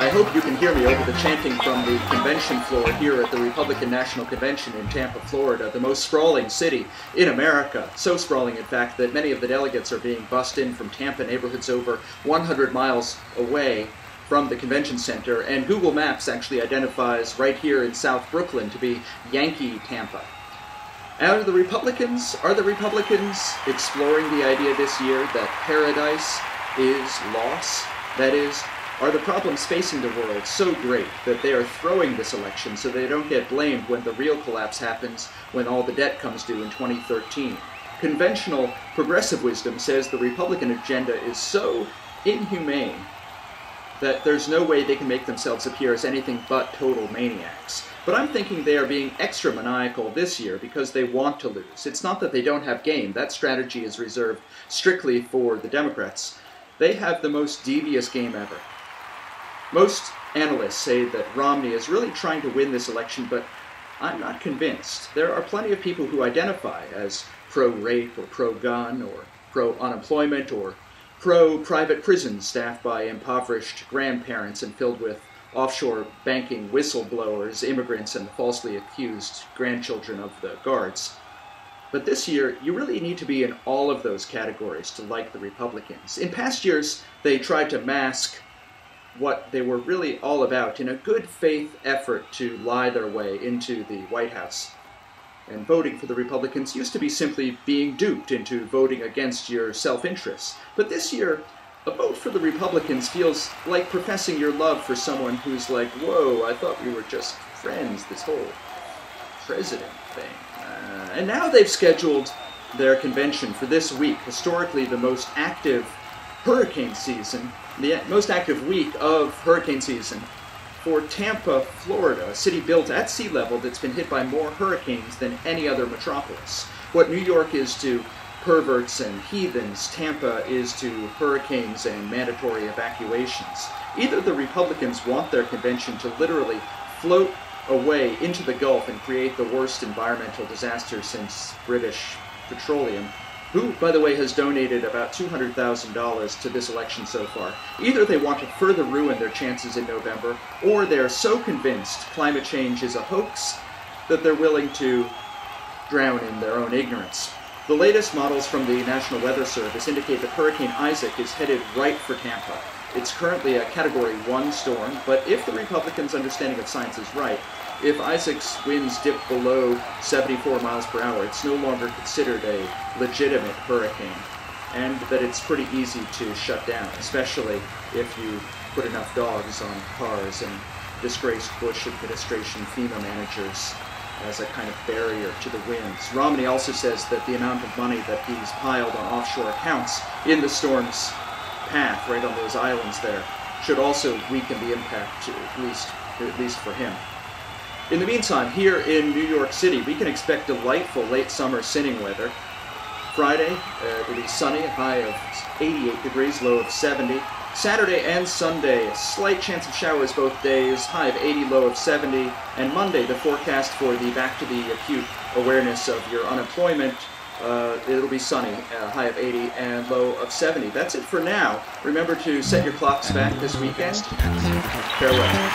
I hope you can hear me over the chanting from the convention floor here at the Republican National Convention in Tampa, Florida, the most sprawling city in America. So sprawling, in fact, that many of the delegates are being bussed in from Tampa neighborhoods over 100 miles away from the convention center, and Google Maps actually identifies right here in South Brooklyn to be Yankee Tampa. Are the Republicans exploring the idea this year that paradise is loss? That is, are the problems facing the world so great that they are throwing this election so they don't get blamed when the real collapse happens, when all the debt comes due in 2013? Conventional progressive wisdom says the Republican agenda is so inhumane that there's no way they can make themselves appear as anything but total maniacs. But I'm thinking they are being extra maniacal this year because they want to lose. It's not that they don't have game. That strategy is reserved strictly for the Democrats. They have the most devious game ever. Most analysts say that Romney is really trying to win this election, but I'm not convinced. There are plenty of people who identify as pro-rape or pro-gun or pro-unemployment or pro-private prisons staffed by impoverished grandparents and filled with offshore banking whistleblowers, immigrants, and falsely accused grandchildren of the guards. But this year, you really need to be in all of those categories to like the Republicans. In past years, they tried to mask what they were really all about in a good faith effort to lie their way into the White House. And voting for the Republicans used to be simply being duped into voting against your self-interests. But this year, a vote for the Republicans feels like professing your love for someone who's like, whoa, I thought we were just friends, this whole president thing. And now they've scheduled their convention for this week, historically the most active hurricane season, the most active week of hurricane season, for Tampa, Florida, a city built at sea level that's been hit by more hurricanes than any other metropolis. What New York is to perverts and heathens, Tampa is to hurricanes and mandatory evacuations. Either the Republicans want their convention to literally float away into the Gulf and create the worst environmental disaster since British Petroleum, who, by the way, has donated about $200,000 to this election so far. Either they want to further ruin their chances in November, or they're so convinced climate change is a hoax that they're willing to drown in their own ignorance. The latest models from the National Weather Service indicate that Hurricane Isaac is headed right for Tampa. It's currently a Category 1 storm, but if the Republicans' understanding of science is right, if Isaac's winds dip below 74 miles per hour, it's no longer considered a legitimate hurricane, and that it's pretty easy to shut down, especially if you put enough dogs on cars and disgraced Bush administration FEMA managers as a kind of barrier to the winds. Romney also says that the amount of money that he's piled on offshore accounts in the storm's path, right on those islands there, should also weaken the impact, at least for him. In the meantime, here in New York City, we can expect delightful late summer sinning weather. Friday, it'll be sunny, a high of 88 degrees, low of 70. Saturday and Sunday, a slight chance of showers both days, high of 80, low of 70. And Monday, the forecast for the back to the acute awareness of your unemployment, it'll be sunny, high of 80 and low of 70. That's it for now. Remember to set your clocks back this weekend. Farewell.